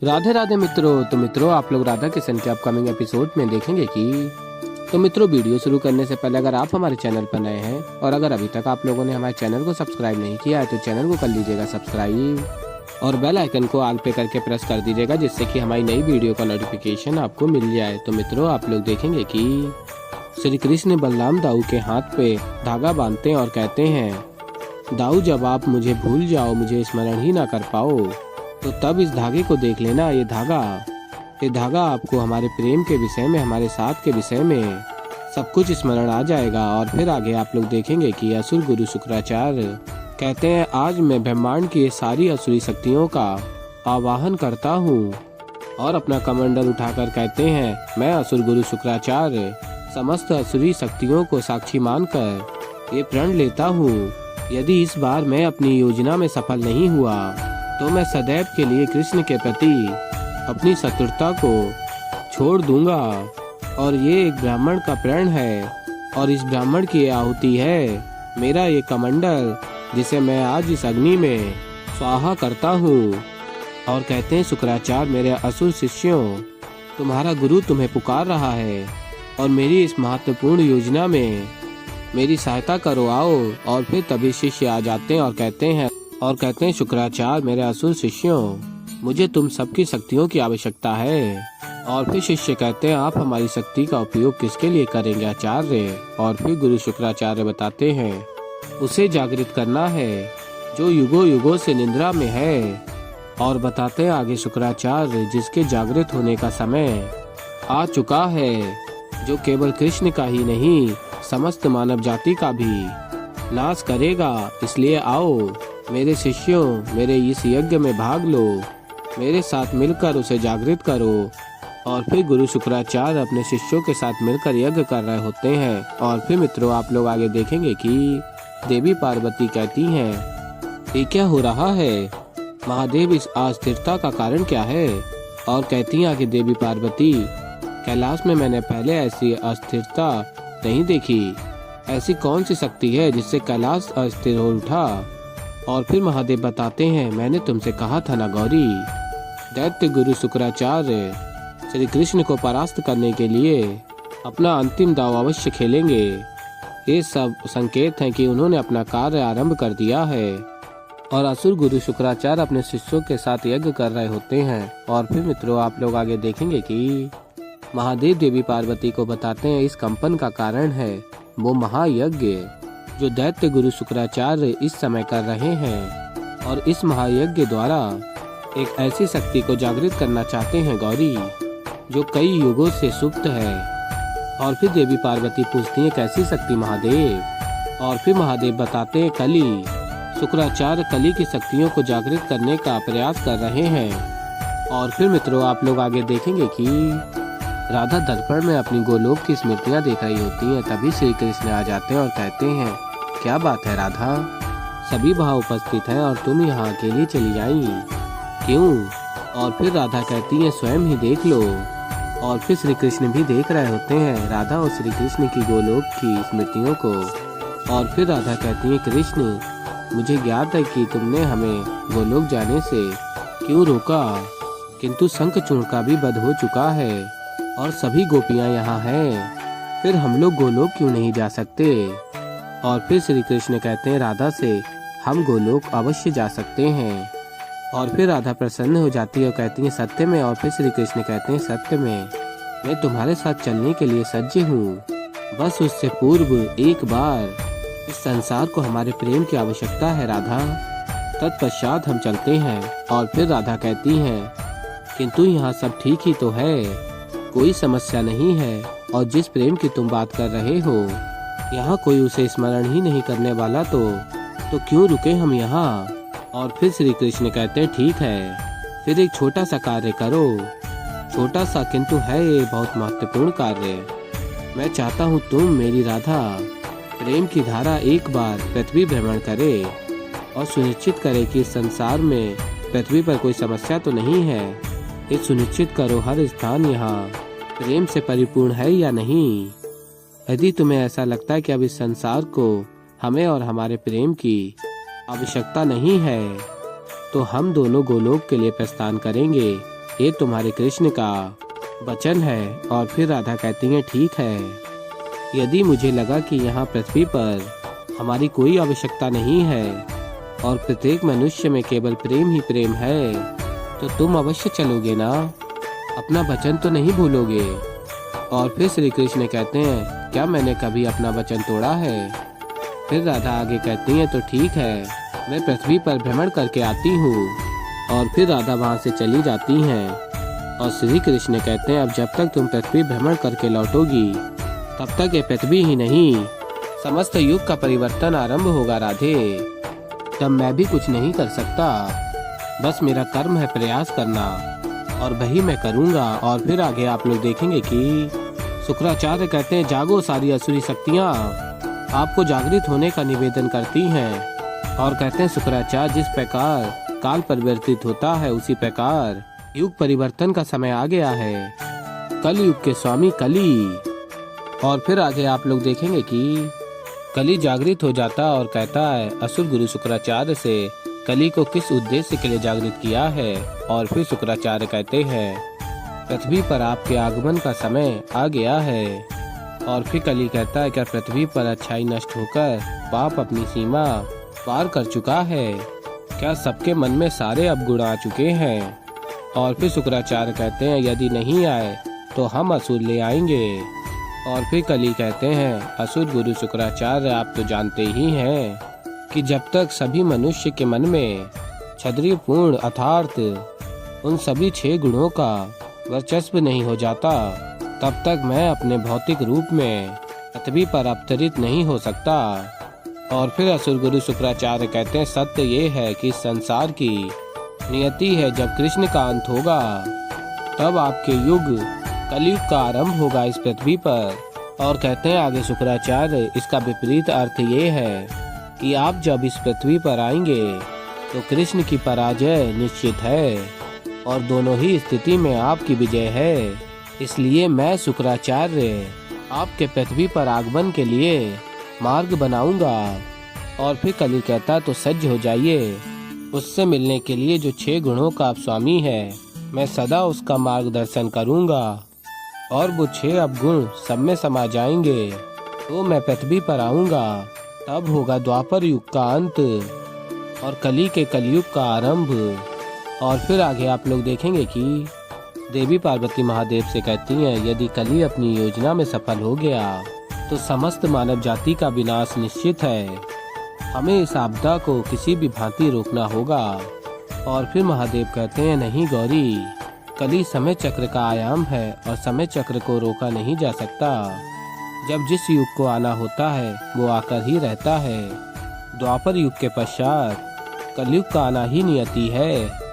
राधे राधे मित्रों। तो मित्रों, आप लोग राधा किशन के अपकमिंग एपिसोड में देखेंगे कि मित्रों, वीडियो शुरू करने से पहले अगर आप हमारे चैनल पर नए हैं और अगर अभी तक आप लोगों ने हमारे चैनल को सब्सक्राइब नहीं किया है तो चैनल को कर लीजिएगा सब्सक्राइब और बेल आइकन को ऑल पे करके प्रेस कर दीजिएगा, जिससे कि हमारी नई वीडियो का नोटिफिकेशन आपको मिल जाए। तो मित्रों, आप लोग देखेंगे कि श्री कृष्ण बलराम दाऊ के हाथ पे धागा बांधते हैं और कहते हैं, दाऊ जब आप मुझे भूल जाओ, मुझे स्मरण ही ना कर पाओ, तो तब इस धागे को देख लेना। ये धागा आपको हमारे प्रेम के विषय में, हमारे साथ के विषय में सब कुछ स्मरण आ जाएगा। और फिर आगे आप लोग देखेंगे कि असुर गुरु शुक्राचार्य कहते हैं, आज मैं ब्रह्मांड की सारी असुरी शक्तियों का आवाहन करता हूँ। और अपना कमंडल उठाकर कहते हैं, मैं असुर गुरु शुक्राचार्य समस्त असुरी शक्तियों को साक्षी मानकर ये प्रण लेता हूँ, यदि इस बार मैं अपनी योजना में सफल नहीं हुआ तो मैं सदैव के लिए कृष्ण के प्रति अपनी शत्रुता को छोड़ दूंगा। और ये एक ब्राह्मण का प्रण है और इस ब्राह्मण की आहुति है मेरा ये कमंडल, जिसे मैं आज इस अग्नि में स्वाहा करता हूँ। और कहते हैं, शुक्राचार्य मेरे असुर शिष्यों, तुम्हारा गुरु तुम्हें पुकार रहा है और मेरी इस महत्वपूर्ण योजना में मेरी सहायता करो, आओ। और फिर तभी शिष्य आ जाते हैं और कहते हैं, शुक्राचार्य मेरे असुर शिष्यों, मुझे तुम सबकी शक्तियों की आवश्यकता है। और फिर शिष्य कहते हैं, आप हमारी शक्ति का उपयोग किसके लिए करेंगे आचार्य? और फिर गुरु शुक्राचार्य बताते हैं, उसे जागृत करना है जो युगों युगों से निद्रा में है। और बताते हैं आगे शुक्राचार्य, जिसके जागृत होने का समय आ चुका है, जो केवल कृष्ण का ही नहीं समस्त मानव जाति का भी नाश करेगा। इसलिए आओ मेरे शिष्यों, मेरे इस यज्ञ में भाग लो, मेरे साथ मिलकर उसे जागृत करो। और फिर गुरु शुक्राचार्य अपने शिष्यों के साथ मिलकर यज्ञ कर रहे होते हैं। और फिर मित्रों, आप लोग आगे देखेंगे कि देवी पार्वती कहती हैं, ये क्या हो रहा है महादेव, इस अस्थिरता का कारण क्या है? और कहती हैं आगे देवी पार्वती, कैलाश में मैंने पहले ऐसी अस्थिरता नहीं देखी। ऐसी कौन सी शक्ति है जिससे कैलाश अस्थिर हो उठा? और फिर महादेव बताते हैं, मैंने तुमसे कहा था ना गौरी, दैत्य गुरु शुक्राचार्य श्री कृष्ण को परास्त करने के लिए अपना अंतिम दांव अवश्य खेलेंगे। ये सब संकेत हैं कि उन्होंने अपना कार्य आरंभ कर दिया है। और असुर गुरु शुक्राचार्य अपने शिष्यों के साथ यज्ञ कर रहे होते हैं। और फिर मित्रों, आप लोग आगे देखेंगे कि महादेव देवी पार्वती को बताते हैं, इस कंपन का कारण है वो महायज्ञ जो दैत्य गुरु शुक्राचार्य इस समय कर रहे हैं। और इस महायज्ञ द्वारा एक ऐसी शक्ति को जागृत करना चाहते हैं गौरी, जो कई युगों से सुप्त है। और फिर देवी पार्वती पूछती है, कैसी शक्ति महादेव? और फिर महादेव बताते हैं, कली। शुक्राचार्य कली की शक्तियों को जागृत करने का प्रयास कर रहे हैं। और फिर मित्रों, आप लोग आगे देखेंगे कि राधा दर्पण में अपनी गोलोक की स्मृतियां देख रही होती हैं। तभी श्री कृष्ण आ जाते हैं और कहते हैं, क्या बात है राधा, सभी वहाँ उपस्थित हैं और तुम यहाँ अकेली चली आई, क्यों? और फिर राधा कहती है, स्वयं ही देख लो। और फिर श्री कृष्ण भी देख रहे होते हैं राधा और श्री कृष्ण की गोलोक की स्मृतियों को। और फिर राधा कहती है, कृष्ण, मुझे ज्ञात है कि तुमने हमें गोलोक जाने से क्यों रोका, किंतु शंखचूड़ का भी वध हो चुका है और सभी गोपियाँ यहाँ हैं, फिर हम लोग गोलोक क्यों नहीं जा सकते? और फिर श्री कृष्ण कहते हैं राधा से, हम गोलोक अवश्य जा सकते हैं। और फिर राधा प्रसन्न हो जाती है और कहती है, सत्य में? और फिर श्री कृष्ण कहते हैं, सत्य में मैं तुम्हारे साथ चलने के लिए सज्ज हूँ, बस उससे पूर्व एक बार इस संसार को हमारे प्रेम की आवश्यकता है राधा, तत्पश्चात हम चलते हैं। और फिर राधा कहती हैं, किंतु यहाँ सब ठीक ही तो है, कोई समस्या नहीं है, और जिस प्रेम की तुम बात कर रहे हो, यहाँ कोई उसे स्मरण ही नहीं करने वाला, तो क्यों रुके हम यहाँ? और फिर श्री कृष्ण कहते हैं, ठीक है, फिर एक छोटा सा कार्य करो, छोटा सा किंतु है ये बहुत महत्वपूर्ण कार्य। मैं चाहता हूँ तुम मेरी राधा प्रेम की धारा एक बार पृथ्वी भ्रमण करे और सुनिश्चित करे कि इस संसार में पृथ्वी पर कोई समस्या तो नहीं है। ये सुनिश्चित करो हर स्थान यहाँ प्रेम से परिपूर्ण है या नहीं। यदि तुम्हें ऐसा लगता है कि अब इस संसार को हमें और हमारे प्रेम की आवश्यकता नहीं है, तो हम दोनों गोलोक के लिए प्रस्थान करेंगे ये तुम्हारे कृष्ण का वचन है। और फिर राधा कहती है ठीक है, यदि मुझे लगा कि यहाँ पृथ्वी पर हमारी कोई आवश्यकता नहीं है और प्रत्येक मनुष्य में केवल प्रेम ही प्रेम है, तो तुम अवश्य चलोगे ना, अपना वचन तो नहीं भूलोगे। और फिर श्री कृष्ण कहते हैं क्या मैंने कभी अपना वचन तोड़ा है? फिर राधा आगे कहती हैं तो ठीक है, मैं पृथ्वी पर भ्रमण करके आती हूँ। और फिर राधा वहाँ से चली जाती हैं। और श्री कृष्ण कहते हैं अब जब तक तुम पृथ्वी भ्रमण करके लौटोगी तब तक ये पृथ्वी ही नहीं समस्त युग का परिवर्तन आरंभ होगा राधे। तब मैं भी कुछ नहीं कर सकता, बस मेरा कर्म है प्रयास करना और वही मैं करूँगा। और फिर आगे आप लोग देखेंगे कि शुक्राचार्य कहते हैं जागो, सारी असुरी शक्तियाँ आपको जागृत होने का निवेदन करती हैं। और कहते हैं शुक्राचार्य जिस प्रकार काल परिवर्तित होता है उसी प्रकार युग परिवर्तन का समय आ गया है, कल युग के स्वामी कली। और फिर आगे आप लोग देखेंगे कि कली जागृत हो जाता और कहता है असुर गुरु शुक्राचार्य से कली को किस उद्देश्य के लिए जागृत किया है। और फिर शुक्राचार्य कहते हैं पृथ्वी पर आपके आगमन का समय आ गया है। और फिर कली कहता है क्या पृथ्वी पर अच्छाई नष्ट होकर पाप अपनी सीमा पार कर चुका है? क्या सबके मन में सारे अवगुण आ चुके हैं? और फिर शुक्राचार्य कहते हैं यदि नहीं आए तो हम असुर ले आएंगे। और फिर कली कहते हैं असुर गुरु शुक्राचार्य आप तो जानते ही हैं कि जब तक सभी मनुष्य के मन में क्षत्रिय पूर्ण अर्थात उन सभी 6 गुणों का वर्चस्व नहीं हो जाता तब तक मैं अपने भौतिक रूप में पृथ्वी पर अवतरित नहीं हो सकता। और फिर असुर गुरु शुक्राचार्य कहते हैं सत्य ये है कि संसार की नियति है, जब कृष्ण का अंत होगा तब आपके युग कलयुग का आरंभ होगा इस पृथ्वी पर। और कहते हैं आगे शुक्राचार्य इसका विपरीत अर्थ ये है कि आप जब इस पृथ्वी पर आएंगे तो कृष्ण की पराजय निश्चित है और दोनों ही स्थिति में आपकी विजय है। इसलिए मैं शुक्राचार्य आपके पृथ्वी पर आगमन के लिए मार्ग बनाऊंगा। और फिर कली कहता तो सज्ज हो जाइए, उससे मिलने के लिए जो 6 गुणों का आप स्वामी है, मैं सदा उसका मार्गदर्शन करूंगा और वो 6 अवगुण सब में समा जाएंगे तो मैं पृथ्वी पर आऊंगा। तब होगा द्वापर युग का अंत और कली के कलयुग का आरंभ। और फिर आगे आप लोग देखेंगे कि देवी पार्वती महादेव से कहती हैं यदि कली अपनी योजना में सफल हो गया तो समस्त मानव जाति का विनाश निश्चित है, हमें इस आपदा को किसी भी भांति रोकना होगा। और फिर महादेव कहते हैं नहीं गौरी, कली समय चक्र का आयाम है और समय चक्र को रोका नहीं जा सकता। जब जिस युग को आना होता है वो आकर ही रहता है। द्वापर युग के पश्चात कलयुग का आना ही नियति है।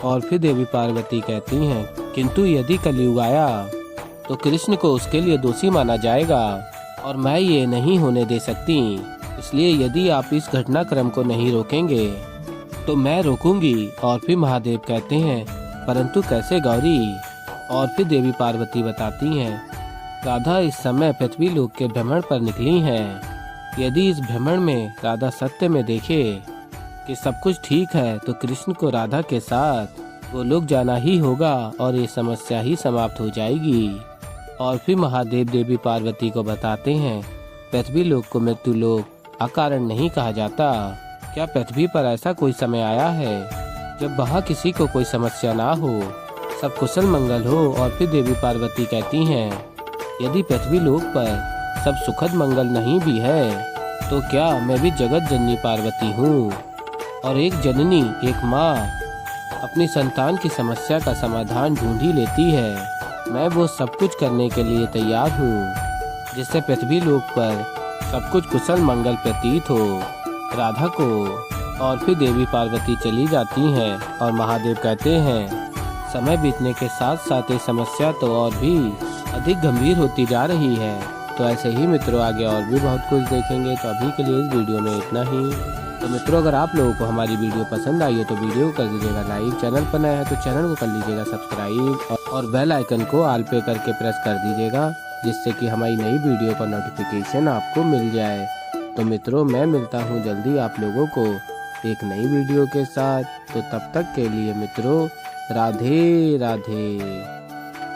और फिर देवी पार्वती कहती हैं किंतु यदि कलयुग आया तो कृष्ण को उसके लिए दोषी माना जाएगा और मैं ये नहीं होने दे सकती। इसलिए यदि आप इस घटनाक्रम को नहीं रोकेंगे तो मैं रोकूंगी। और फिर महादेव कहते हैं परंतु कैसे गौरी? और फिर देवी पार्वती बताती हैं राधा इस समय पृथ्वी लोक के भ्रमण पर निकली हैं। यदि इस भ्रमण में राधा सत्य में देखे कि सब कुछ ठीक है तो कृष्ण को राधा के साथ वो लोग जाना ही होगा और ये समस्या ही समाप्त हो जाएगी। और फिर महादेव देवी पार्वती को बताते हैं पृथ्वी लोक को मृत्यु लोक अकारण नहीं कहा जाता। क्या पृथ्वी पर ऐसा कोई समय आया है जब वहाँ किसी को कोई समस्या ना हो, सब कुशल मंगल हो? और फिर देवी पार्वती कहती हैं यदि पृथ्वी लोक पर सब सुखद मंगल नहीं भी है तो क्या मैं भी जगत जननी पार्वती हूँ और एक जननी एक माँ अपनी संतान की समस्या का समाधान ढूंढ ही लेती है। मैं वो सब कुछ करने के लिए तैयार हूँ जिससे पृथ्वी लोक पर सब कुछ कुशल मंगल प्रतीत हो राधा को। और फिर देवी पार्वती चली जाती हैं और महादेव कहते हैं समय बीतने के साथ साथ ये समस्या तो और भी अधिक गंभीर होती जा रही है। तो ऐसे ही मित्रों आगे और भी बहुत कुछ देखेंगे। तो अभी के लिए इस वीडियो में इतना ही। तो मित्रों अगर आप लोगों को हमारी वीडियो पसंद आई है तो वीडियो को कर दीजिएगा लाइक, चैनल पर नया है तो चैनल को कर लीजिएगा सब्सक्राइब और बेल आइकन को ऑल पे करके प्रेस कर दीजिएगा जिससे कि हमारी नई वीडियो का नोटिफिकेशन आपको मिल जाए। तो मित्रों मैं मिलता हूँ जल्दी आप लोगों को एक नई वीडियो के साथ। तो तब तक के लिए मित्रों राधे राधे।